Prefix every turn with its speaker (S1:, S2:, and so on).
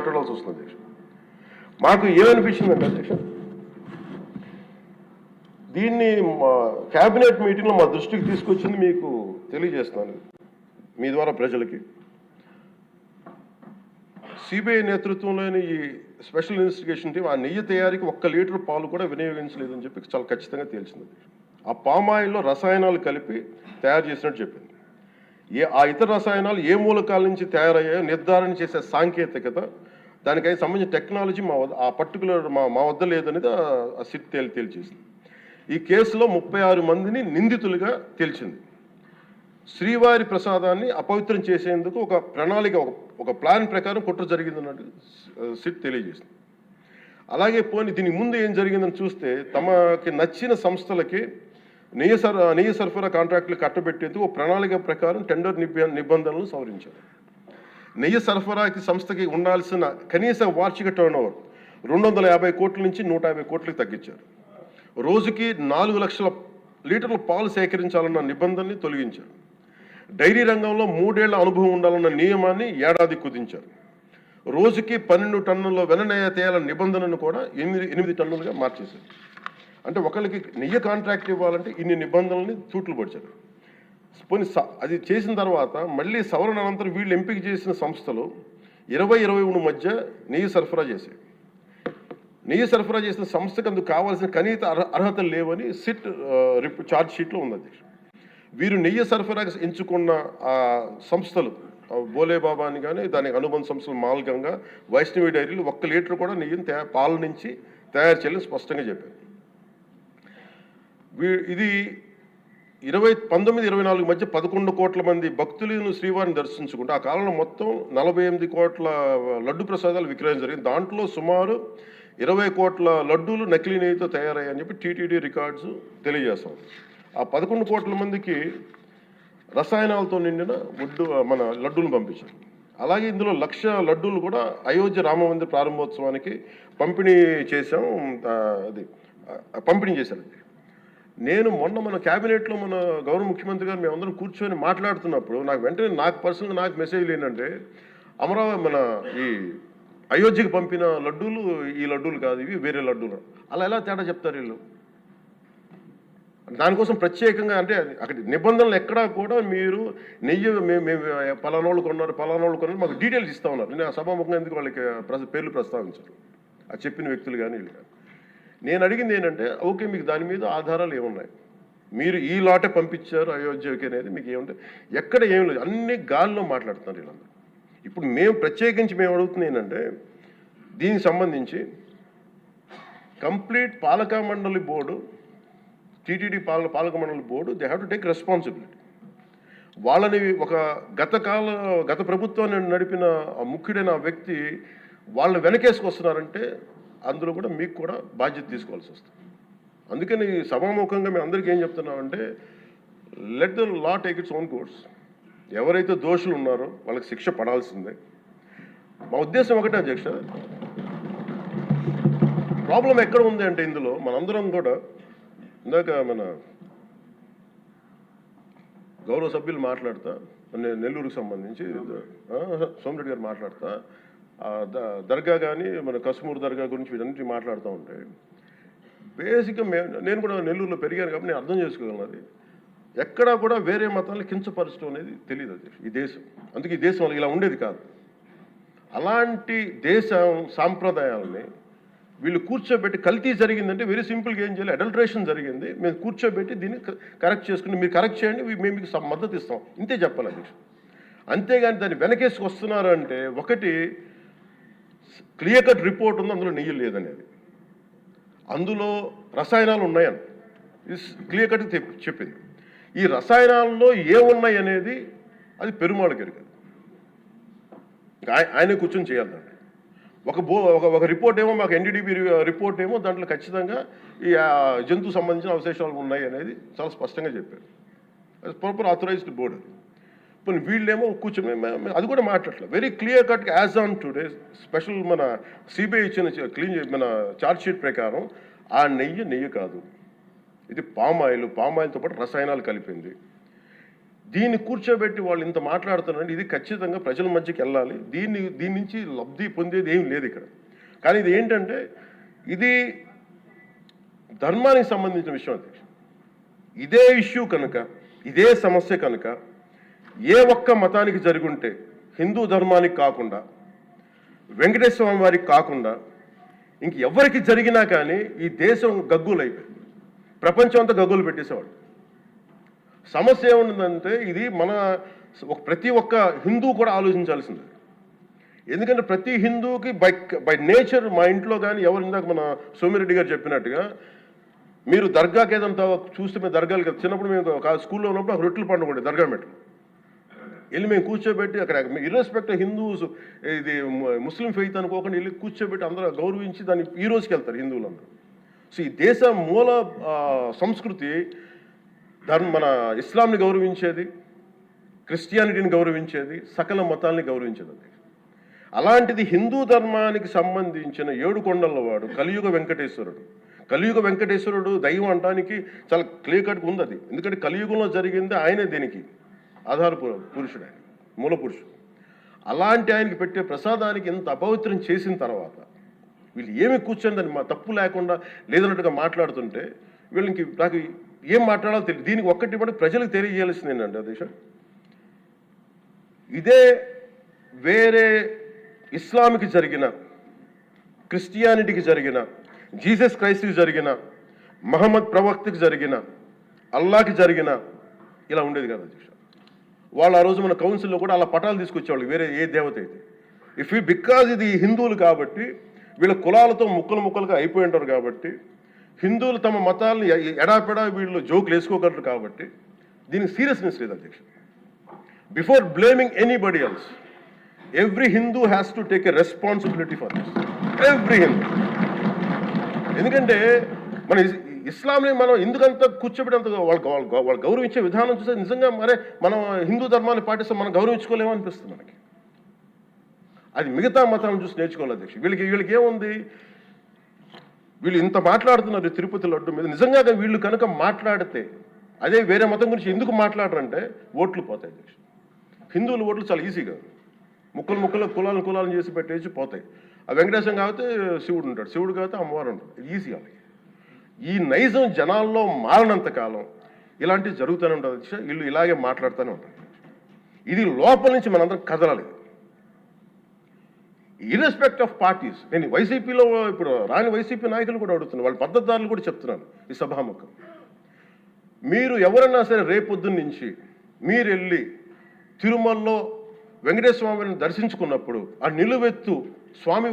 S1: మాట్లాడాల్సి వస్తుంది అధ్యక్ష. మాకు ఏమనిపించిందంటే అధ్యక్ష, దీన్ని క్యాబినెట్ మీటింగ్లో మా దృష్టికి తీసుకొచ్చింది మీకు తెలియజేస్తున్నాను మీ ద్వారా ప్రజలకి. సిబిఐ నేతృత్వంలోని ఈ స్పెషల్ ఇన్వెస్టిగేషన్ టీం ఆ నెయ్యి తయారీకి 1 లీటర్ పాలు కూడా వినియోగించలేదని చెప్పి చాలా ఖచ్చితంగా తేల్చింది. ఆ పామాయిల్లో రసాయనాలు కలిపి తయారు చేసినట్టు చెప్పింది. ఆ ఇతర రసాయనాలు ఏ మూలకాల నుంచి తయారయ్యాయో నిర్ధారణ చేసే సాంకేతికత, దానికై సంబంధించిన టెక్నాలజీ ఆ పర్టికులర్ మా వద్ద లేదనేది ఆ సిట్ తేల్చేసింది. ఈ కేసులో 36 మందిని నిందితులుగా తేల్చింది. శ్రీవారి ప్రసాదాన్ని అపవిత్రం చేసేందుకు ఒక ప్రణాళిక, ఒక ప్లాన్ ప్రకారం కుట్ర జరిగిందన్నట్టు సిట్ తెలియజేసింది. అలాగే దీనికి ముందు ఏం జరిగిందని చూస్తే, తమకి నచ్చిన సంస్థలకి నెయ్యి సరఫరా కాంట్రాక్టులు కట్టబెట్టేందుకు ఒక ప్రణాళిక ప్రకారం టెండర్ నిబంధనలు సవరించారు. నెయ్యి సరఫరాకి సంస్థకి ఉండాల్సిన కనీస వార్షిక టర్నోవర్ 250 కోట్ల నుంచి 150 కోట్లకు తగ్గించారు. రోజుకి 4 లక్షల లీటర్ల పాలు సేకరించాలన్న నిబంధనని తొలగించారు. డైరీ రంగంలో 3 ఏళ్ల అనుభవం ఉండాలన్న నియమాన్ని ఏడాది కుదించారు. రోజుకి 12 టన్నుల వెన్నెయ్య తేయాలన్న నిబంధనను కూడా 8 టన్నులుగా మార్చేశారు. అంటే ఒకరికి నెయ్యి కాంట్రాక్ట్ ఇవ్వాలంటే ఇన్ని నిబంధనల్ని తూట్లు పడిచారు. అది చేసిన తర్వాత మళ్ళీ సవరణ అనంతరం వీళ్ళు ఎంపిక చేసిన సంస్థలు 20-23 మధ్య నెయ్యి సరఫరా చేశాయి. నెయ్యి సరఫరా చేసిన సంస్థకు అందుకు కావాల్సిన కనీస అర్హతలు లేవని సిట్ ఛార్జ్ షీట్లో ఉంది. వీరు నెయ్యి సరఫరాకి ఎంచుకున్న సంస్థలు బోలేబాబా అని కానీ దానికి అనుబంధ సంస్థలు మాల్గంగా, వైష్ణవి డైరీలు 1 లీటర్ కూడా నెయ్యిని పాల నుంచి తయారు చేయాలని స్పష్టంగా చెప్పారు. ఇది 1924 మధ్య 11 కోట్ల మంది భక్తులను శ్రీవారిని దర్శించుకుంటే ఆ కాలంలో మొత్తం 48 కోట్ల లడ్డు ప్రసాదాలు విక్రయం జరిగింది. దాంట్లో సుమారు 20 కోట్ల లడ్డూలు నకిలీ నెయ్యితో తయారయ్యాయని చెప్పి టీటీడీ రికార్డ్స్ తెలియజేస్తాం. ఆ 11 కోట్ల మందికి రసాయనాలతో నిండిన మన లడ్డూలు పంపించారు. అలాగే ఇందులో 1,00,000 లడ్డూలు కూడా అయోధ్య రామ మందిర ప్రారంభోత్సవానికి పంపిణీ చేశారు. నేను మొన్న మన క్యాబినెట్లో మన గౌరవ ముఖ్యమంత్రి గారు మేమందరం కూర్చొని మాట్లాడుతున్నప్పుడు నాకు పర్సనల్గా మెసేజ్లు ఏంటంటే, అమరావతి మన ఈ అయోధ్యకి పంపిన లడ్డూలు ఈ లడ్డూలు కాదు, ఇవి వేరే లడ్డూలు. అలా ఎలా తేడా చెప్తారు వీళ్ళు? దానికోసం ప్రత్యేకంగా అంటే అక్కడ నిబంధనలు ఎక్కడా కూడా మీరు నెయ్యి మేము పలానోళ్ళు కొన్నారు మాకు డీటెయిల్స్ ఇస్తా ఉన్నారు. నేను సభాముఖంగా ఎందుకు వాళ్ళకి పేర్లు ప్రస్తావించారు, అది చెప్పిన వ్యక్తులు కానీ వీళ్ళు కానీ. నేను అడిగింది ఏంటంటే, ఓకే మీకు దాని మీద ఆధారాలు ఏమున్నాయి, మీరు ఈ లాటే పంపించారు అయోధ్యకి అనేది మీకు ఏముంటాయి? ఎక్కడ ఏం లేదు, అన్ని గాల్లో మాట్లాడుతున్నారు వీళ్ళందరూ. ఇప్పుడు ప్రత్యేకించి మేము అడుగుతుంది ఏంటంటే, దీనికి సంబంధించి కంప్లీట్ పాలక మండలి బోర్డు, టీటీడీ పాలక మండలి board, they have to take responsibility. వాళ్ళని గత ప్రభుత్వాన్ని నడిపిన ముఖ్యుడైన వ్యక్తి వాళ్ళని వెనకేసుకొస్తున్నారంటే అందులో కూడా మీకు కూడా బాధ్యత తీసుకోవాల్సి వస్తుంది. అందుకని సభాముఖంగా మేము అందరికీ ఏం చెప్తున్నామంటే, let the law take its own course. ఎవరైతే దోషులు ఉన్నారో వాళ్ళకి శిక్ష పడాల్సిందే. మా ఉద్దేశం ఒకటే అధ్యక్ష, ప్రాబ్లం ఎక్కడ ఉంది అంటే ఇందులో మనందరం కూడా ఇందాక మన గౌరవ సభ్యులు మాట్లాడతా, నెల్లూరుకు సంబంధించి సోమిరెడ్డి గారు మాట్లాడతా, దర్గా కానీ మన కసుమూరు దర్గా గురించి వీటన్నిటి మాట్లాడుతూ ఉంటే, బేసిక్గా నేను కూడా నెల్లూరులో పెరిగాను కాబట్టి నేను అర్థం చేసుకోగలను. అది ఎక్కడా కూడా వేరే మతాలను కించపరచడం అనేది తెలియదు అది ఈ దేశం. అందుకే ఈ దేశం ఇలా ఉండేది కాదు. అలాంటి దేశం సాంప్రదాయాలని వీళ్ళు కూర్చోబెట్టి, కల్తీ జరిగిందంటే వెరీ సింపుల్గా ఏం చేయాలి, అడల్ట్రేషన్ జరిగింది, మేము కూర్చోబెట్టి దీన్ని కరెక్ట్ చేసుకుని మీరు కరెక్ట్ చేయండి, మేము మీకు మద్దతు ఇస్తాం, ఇంతే చెప్పాలి అధ్యక్ష. అంతేగాని దాన్ని వెనకేసుకు వస్తున్నారు అంటే, ఒకటి క్లియర్ కట్ రిపోర్ట్ ఉంది అందులో నెయ్యి లేదనేది, అందులో రసాయనాలు ఉన్నాయని ఇది క్లియర్ కట్ చెప్పింది. ఈ రసాయనాల్లో ఏమున్నాయి అనేది అది పెరుమాళకి ఎరగదు, ఆయనే కూర్చొని చేయాలండి. ఒక రిపోర్ట్ ఏమో మాకు ఎన్డీడీబీ రిపోర్ట్ ఏమో దాంట్లో ఖచ్చితంగా ఈ జంతువు సంబంధించిన అవశేషాలు ఉన్నాయి అనేది చాలా స్పష్టంగా చెప్పారు. అది ప్రాపర్ ఆథరైజ్డ్ బోర్డు. ఇప్పుడు వీళ్ళేమో కూర్చొని అది కూడా మాట్లాడలేదు. Very clear cut as on today special మన సిబిఐ ఇచ్చిన మన ఛార్జ్ షీట్ ప్రకారం ఆ నెయ్యి కాదు, ఇది పామాయిల్తో పాటు రసాయనాలు కలిపింది. దీన్ని కూర్చోబెట్టి వాళ్ళు ఇంత మాట్లాడుతున్నారంటే ఇది ఖచ్చితంగా ప్రజల మధ్యకి వెళ్ళాలి. దీని నుంచి లబ్ధి పొందేది ఏం లేదు ఇక్కడ. కానీ ఇది ఏంటంటే ఇది ధర్మానికి సంబంధించిన విషయం అధ్యక్ష. ఇదే ఇష్యూ కనుక, ఇదే సమస్య కనుక ఏ ఒక్క మతానికి జరుగుంటే, హిందూ ధర్మానికి కాకుండా, వెంకటేశ్వర స్వామి వారికి కాకుండా ఇంక ఎవరికి జరిగినా కానీ ఈ దేశం గగ్గులైపోయింది. ప్రపంచం అంతా గగ్గులు పెట్టేసేవాడు. సమస్య ఏముందంటే ఇది ప్రతి ఒక్క హిందూ కూడా ఆలోచించాల్సింది. ఎందుకంటే ప్రతి హిందూకి బై నేచర్ మా ఇంట్లో కానీ ఎవరు ఇందాక మన సోమిరెడ్డి గారు చెప్పినట్టుగా మీరు దర్గాకి ఏదంతా చూస్తే మేము దర్గాలు కదా చిన్నప్పుడు మేము స్కూల్లో ఉన్నప్పుడు రొట్టెలు పండుగ దర్గా మెట్లు వెళ్ళి మేము కూర్చోబెట్టి అక్కడ ఇర్రెస్పెక్ట్ హిందూస్ ఇది ముస్లిం ఫెయిత్ అనుకోకుండా వెళ్ళి కూర్చోబెట్టి అందరూ గౌరవించి దాన్ని ఈ రోజుకి వెళ్తారు హిందువులందరూ. సో ఈ దేశ మూల సంస్కృతి మన ఇస్లాంని గౌరవించేది, క్రిస్టియానిటీని గౌరవించేది, సకల మతాల్ని గౌరవించేది. అలాంటిది హిందూ ధర్మానికి సంబంధించిన 7 కొండల వాడు కలియుగ వెంకటేశ్వరుడు. కలియుగ వెంకటేశ్వరుడు దైవం అనడానికి చాలా క్లియర్ కట్గా ఉంది అది. ఎందుకంటే కలియుగంలో జరిగింది ఆయనే దీనికి ఆధార పురుషుడు, ఆయన మూల పురుషుడు. అలాంటి ఆయనకి పెట్టే ప్రసాదానికి ఇంత అపవిత్రం చేసిన తర్వాత వీళ్ళు ఏమి కూర్చొని దాన్ని తప్పు లేకుండా లేదన్నట్టుగా మాట్లాడుతుంటే వీళ్ళకి నాకు ఏం మాట్లాడాలో తెలియదు. దీనికి ఒక్కటి కూడా ప్రజలకు తెలియజేయాల్సింది ఏంటంటే అదేశ ఇదే వేరే ఇస్లాంకి జరిగిన, క్రిస్టియానిటీకి జరిగిన, జీసస్ క్రైస్ట్కి జరిగిన, మహమ్మద్ ప్రవక్తకి జరిగిన, అల్లాకి జరిగిన ఇలా ఉండేది కదా అధ్యక్ష. వాళ్ళు ఆ రోజు మన కౌన్సిల్లో కూడా అలా పటాలు తీసుకొచ్చేవాళ్ళు వేరే ఏ దేవత అయితే. బికాజ్ ఇది హిందువులు కాబట్టి వీళ్ళ కులాలతో ముక్కలుగా అయిపోయి ఉంటారు కాబట్టి హిందువులు తమ మతాలను ఎడాపెడా వీళ్ళు జోకులు వేసుకోగలరు కాబట్టి దీనికి సీరియస్నెస్ లేదు అధ్యక్ష. Before blaming anybody else every Hindu has to take a responsibility for this. Every Hindu. ఎందుకంటే మన ఇస్లాంని మనం ఎందుకంత కూర్చోబెట్టేంత వాళ్ళు గౌరవించే విధానం చూస్తే నిజంగా మనం హిందూ ధర్మాన్ని పాటిస్తే మనం గౌరవించుకోలేమో అనిపిస్తుంది మనకి. అది మిగతా మతాలను చూసి నేర్చుకోవాలి అధ్యక్ష. వీళ్ళకి ఏముంది, వీళ్ళు ఇంత మాట్లాడుతున్నారు తిరుపతి లడ్డు మీద. నిజంగా వీళ్ళు కనుక మాట్లాడితే అదే వేరే మతం గురించి ఎందుకు మాట్లాడరంటే ఓట్లు పోతాయి అధ్యక్ష. హిందువుల ఓట్లు చాలా ఈజీగా ముక్కలు కులాలను చేసి పెట్టేసి పోతాయి. ఆ వెంకటేశ్వరం కాబట్టి శివుడు ఉంటాడు, శివుడు కాబట్టి అమ్మవారు ఉంటాడు. ఈజీ అలాగే ఈ నైజం జనాల్లో మారినంత కాలం ఇలాంటివి జరుగుతూనే ఉంటుంది అధ్యక్ష. వీళ్ళు ఇలాగే మాట్లాడుతూనే ఉంటారు. ఇది లోపల నుంచి మనందరం కదలాలి. ఇర్రెస్పెక్ట్ ఆఫ్ పార్టీస్. నేను వైసీపీలో ఇప్పుడు రాని వైసీపీ నాయకులు కూడా అడుగుతున్నాను, వాళ్ళ పద్ధతిదారులు కూడా చెప్తున్నాను ఈ సభాముఖం. మీరు ఎవరన్నా సరే రేపొద్దున్న నుంచి మీరు వెళ్ళి తిరుమలలో వెంకటేశ్వర స్వామిని దర్శించుకున్నప్పుడు ఆ నిలువెత్తు స్వామి